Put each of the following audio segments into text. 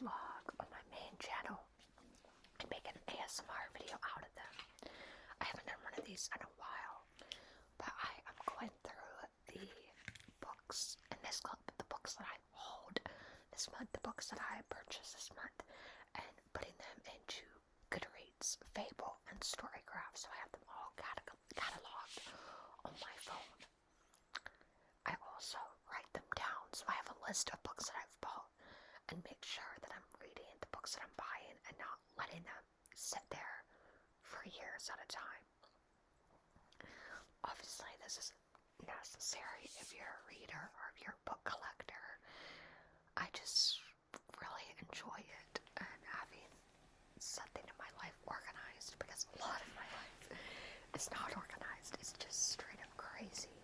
vlog on my main channel and make an ASMR video out of them. I haven't done one of these in a while, but I am going through the books in this club, the books that I hold this month, the books that I purchased this month, and putting them into Goodreads, Fable, and Storygraph, so I have them all cataloged on my phone. I also write them down, so I have a list of books that I've bought and make sure that I'm reading the books that I'm buying and not letting them sit there for years at a time. Obviously, this is necessary if you're a reader or if you're a book collector. I just really enjoy it and having something in my life organized, because a lot of my life is not organized. It's just straight up crazy.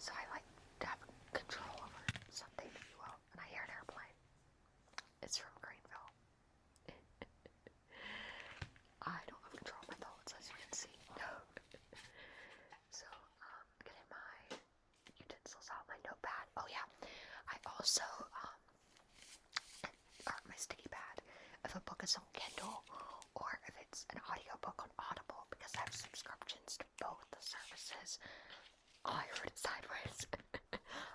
So I like to have control over something, if you will. And I hear an airplane. It's from Greenville. I don't have control of my thoughts, as you can see. So, getting my utensils out, my notepad. Oh yeah, I also, my sticky pad, if a book is on Kindle or if it's an audiobook on Audible, because I have subscriptions to both the services. Oh, I heard it sideways.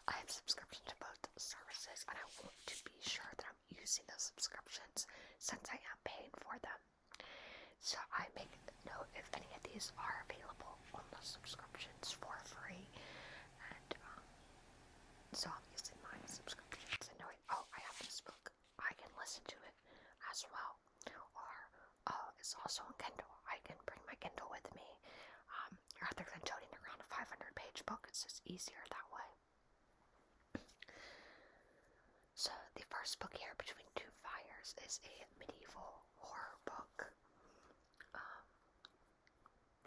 I have subscriptions to both services, and I want to be sure that I'm using those subscriptions since I am paying for them. So I make note if any of these are available on the subscriptions for free, and so I'm using my subscriptions and knowing, oh, I have this book, I can listen to it as well. Or it's also on Kindle. I can bring my Kindle with me. Rather than toting around a 500-page book, it's just easier that way. So the first book here, Between Two Fires, is a medieval horror book.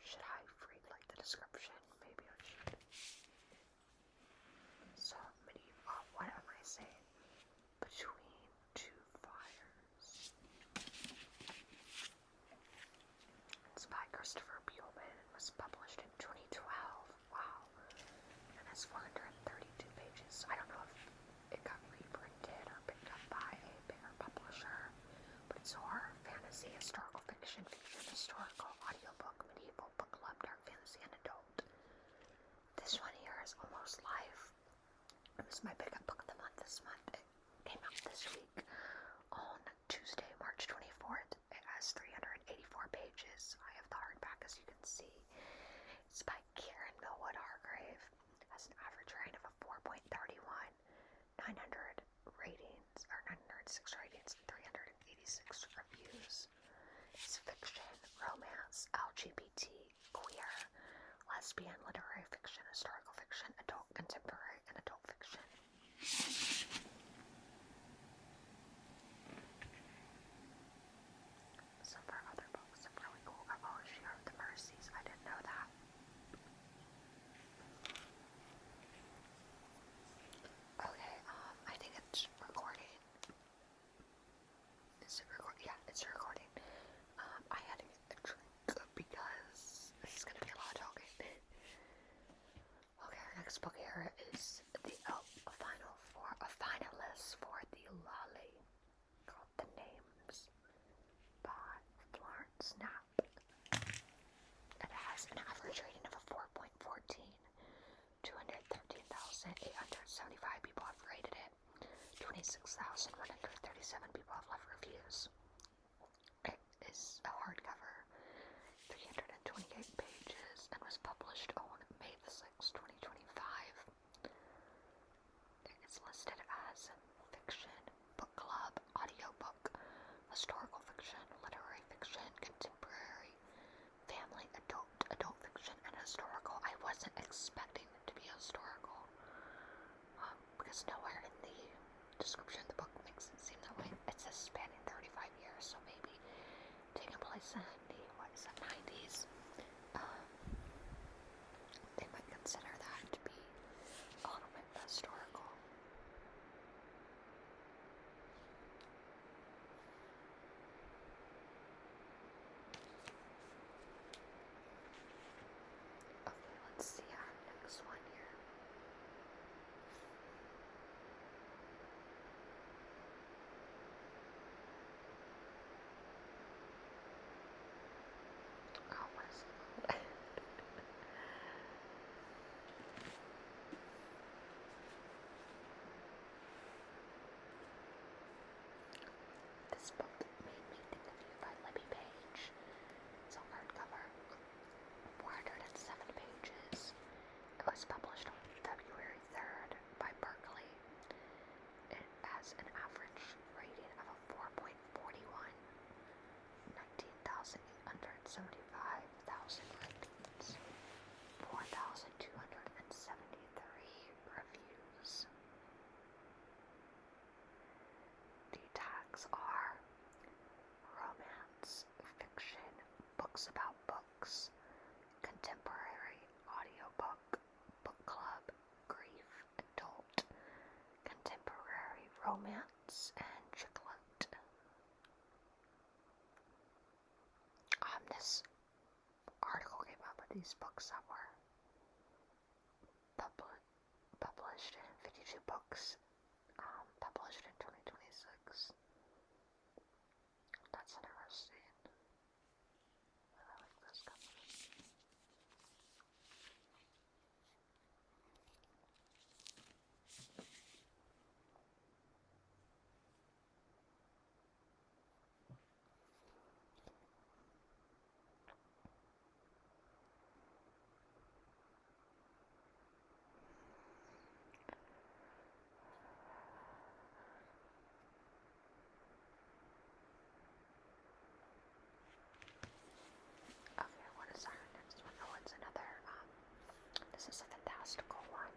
Should I read like the description? Maybe I should. So medieval. What am I saying? Between Two Fires. It's by Christopher Buehlman and was published in 2012. Wow. And it's 432 pages. I don't know if it got reprinted or picked up by a bigger publisher, but it's horror, fantasy, historical fiction, historical, audiobook, medieval, book club, dark fantasy, and adult. This one here is almost life. It was my pickup book of the month this month. It came out this week on Tuesday, March 24th. It has 384 pages. I have the hardback, as you can see. It's by Kieran Millwood Hargrave. It has an average rating of a 4.31, 900 ratings, or 906 ratings, and 386 reviews. It's fiction, romance, LGBT, queer, lesbian, literary fiction, historical fiction, adult, contemporary, and adult fiction. Some of her other books are really cool. Oh, She Wrote the Mercies. I didn't know that. Okay, I think it's recording. Is it recording? Yeah, it's recording. I had to get a drink because this is gonna be a lot of talking. Okay, our next book here is a finalist for the Lolly, called The Names by Florence Knapp. It has an average rating of a 4.14. 213,875 people have rated it. 26,137 people have left reviews. It is a hardcover, 328 pages, and was published on May the 6th, 2025. It's listed as fiction, book club, audiobook, historical fiction, literary fiction, contemporary, family, adult fiction, and historical. I wasn't expecting it to be historical, because nowhere in the description of the book makes it seem that way. It says spanning 35 years, so maybe taking place in the, 90s. They might consider that to be a little bit historical. Okay, let's see our next one here. romance and chocolate. This article came out with these books that were published in 52 books, published in 2026. That's interesting. I like this cover. Okay, what is our next one? Oh, it's another, this is a fantastical one,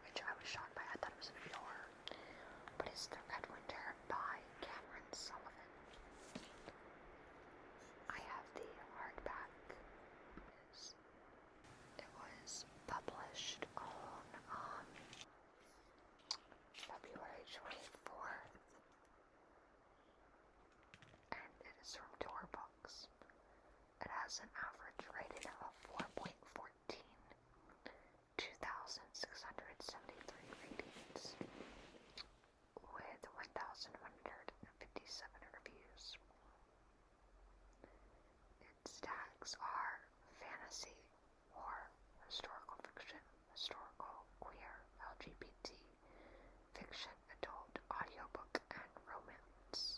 which I was shocked by. I thought it was going to be horror, but it's The Red Winter by Cameron Sullivan. I have the hardback. It was published on February 24th, and it is from Tor Books. It has an average rating of 4.14, 2,673 ratings, with 1,157 reviews. Its tags are fantasy, horror, historical fiction, historical, queer, LGBT, fiction, adult, audiobook, and romance.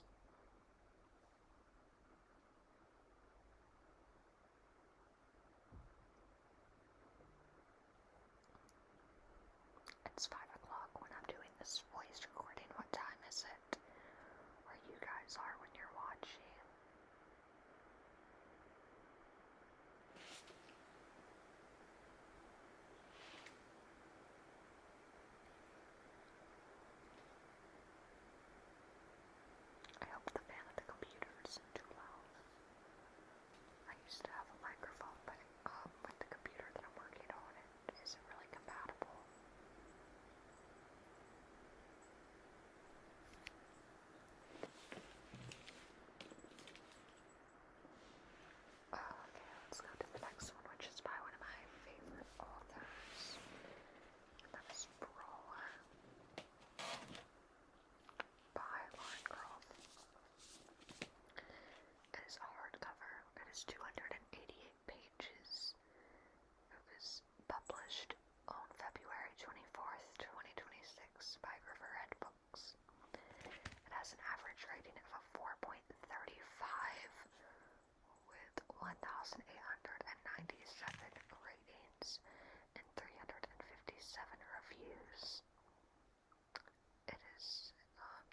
It's 5 o'clock when I'm doing this voice recording. What time is it where you guys are when you're watching? I hope the fan of the computer isn't too loud. I used to have a microphone, but with the computer that I'm working on, it isn't really compatible. Okay, let's go to the next one, which is by one of my favorite authors. And that is Brawl by Raindrops. It is a hardcover. It is 288 pages. It was published on February 24th, 2026 by Riverhead Books. It has an average rating of a 4.35 with 1,897 ratings and 357 reviews. It is,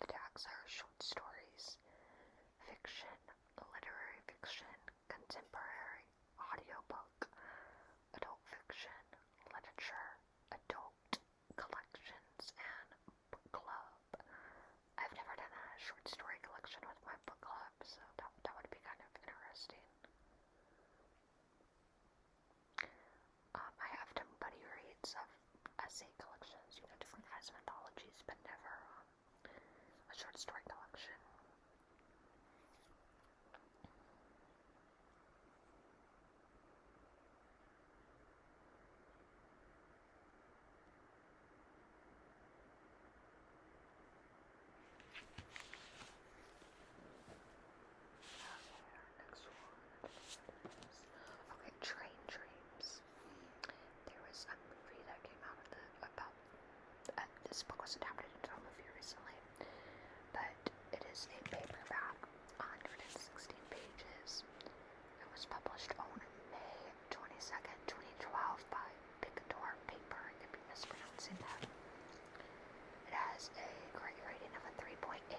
the tags are short stories, fiction, literary fiction, contemporary, audiobook, adult fiction, literature, adult collections, and book club. I've never done a short story collection with my book club, so that would be kind of interesting. I have done buddy reads of essay collections, different kinds of anthologies, but never a short story collection. Okay, Train Dreams. There was a movie that came out about this book was adapted into a movie recently, but it is a paperback, 116 pages. It was published on May 22nd, 2012 by Picador Paper. I could be mispronouncing that. It has a great rating of a 3.89,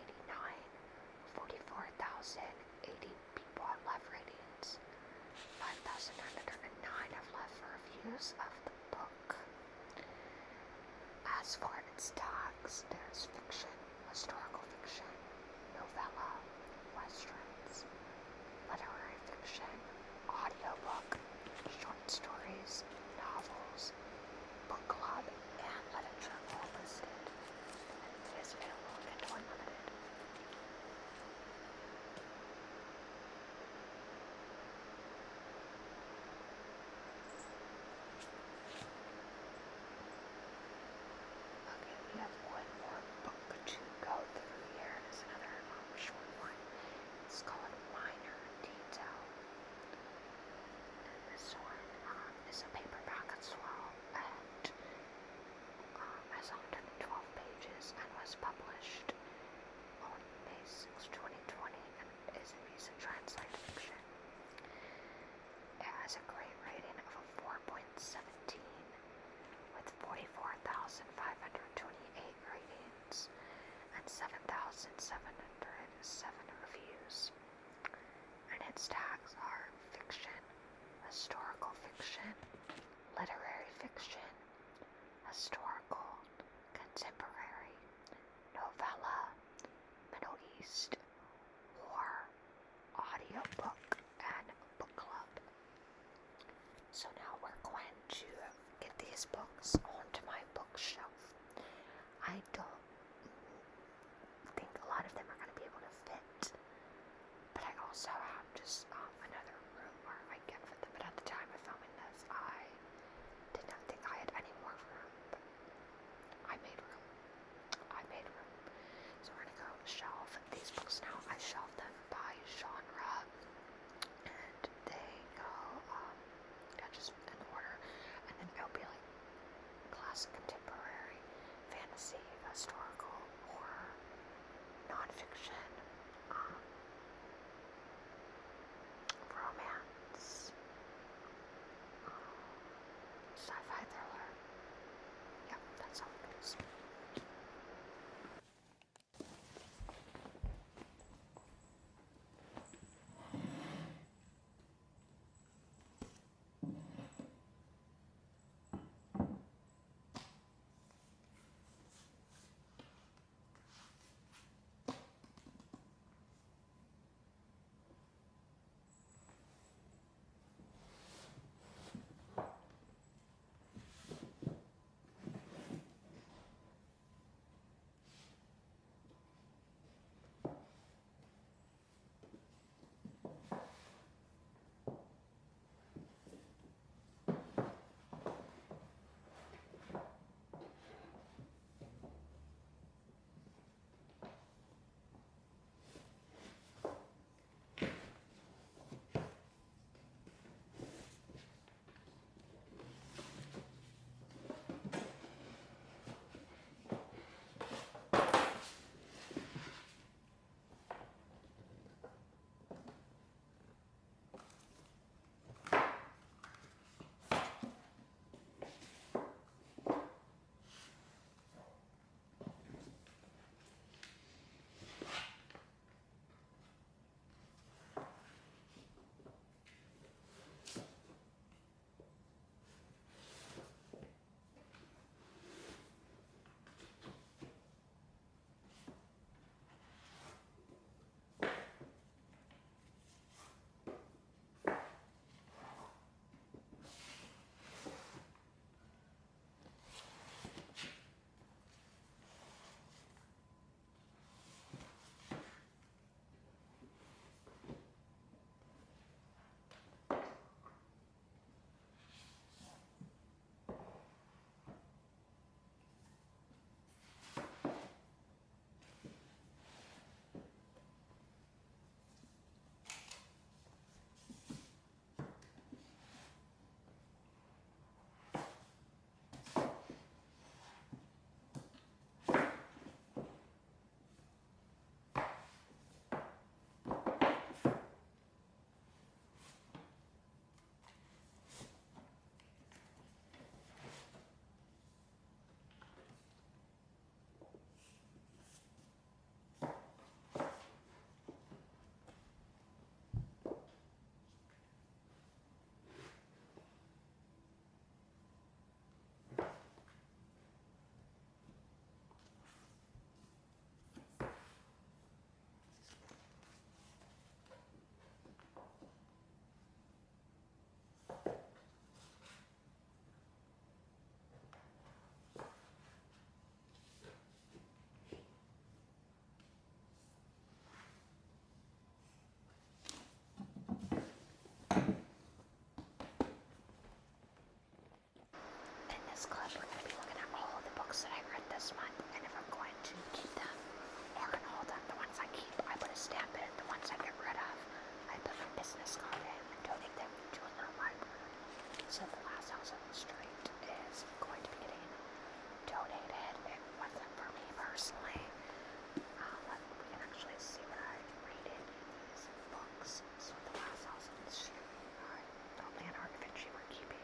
44,080 people have left ratings, 5,909 have left reviews of the book. As for its tags, there's fiction, historical fiction, novella, westerns, literary fiction, audiobook, short stories, novels, book club, and literature reviews, and its tags are fiction, historical fiction, literary fiction, historical, contemporary, novella, Middle East, war, audiobook, and book club. So now we're going to get these books onto my bookshelf. I don't think a lot of them are going to be able to fit, but I also have just another room where I can fit them. But at the time of filming this, I did not think I had any more room, but I made room. So we're going to go shelf these books now. I shelved them by genre, and they go just in order, and then it'll be like classic, contemporary, fantasy, historical, horror, nonfiction, romance, sci-fi thriller. Yeah, that's how it goes. This clip, we're going to be looking at all of the books that I read this month, and if I'm going to keep them or going to hold them. The ones I keep, I put a stamp in. The ones I get rid of, I put my business card in and donate them to a little library. So The Last House on the Street is going to be getting donated. It wasn't for me personally. We can actually see what I rated these books. So The Last House on the Street, I thought Leonardo da Vinci were keeping.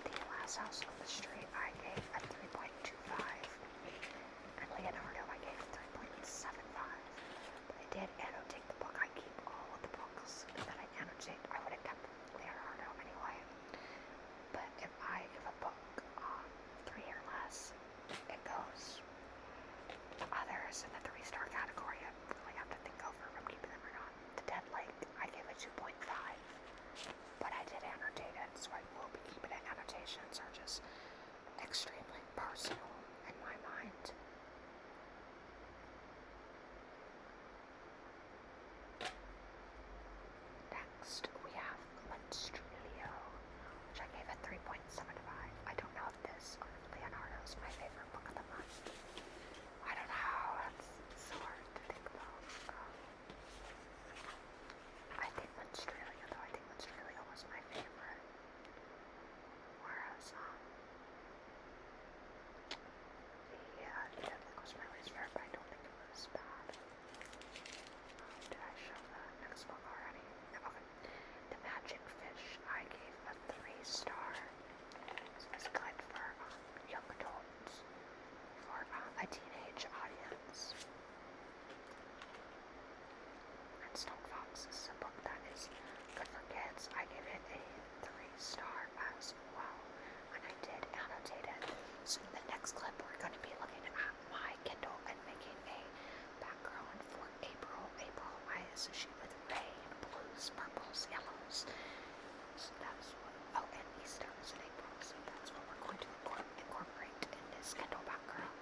The Last House on the Street, I gave a 3.25, and Leonardo I this issue with rain, blues, purples, yellows. So that's what, oh, and Easter's in April, so that's what we're going to incorporate in this Kindle background.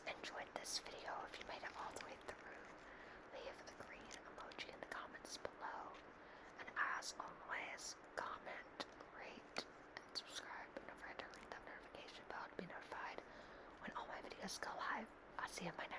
Enjoyed this video. If you made it all the way through, leave a green emoji in the comments below. And as always, comment, rate, and subscribe. And don't forget to ring that notification bell to be notified when all my videos go live. I'll see you in my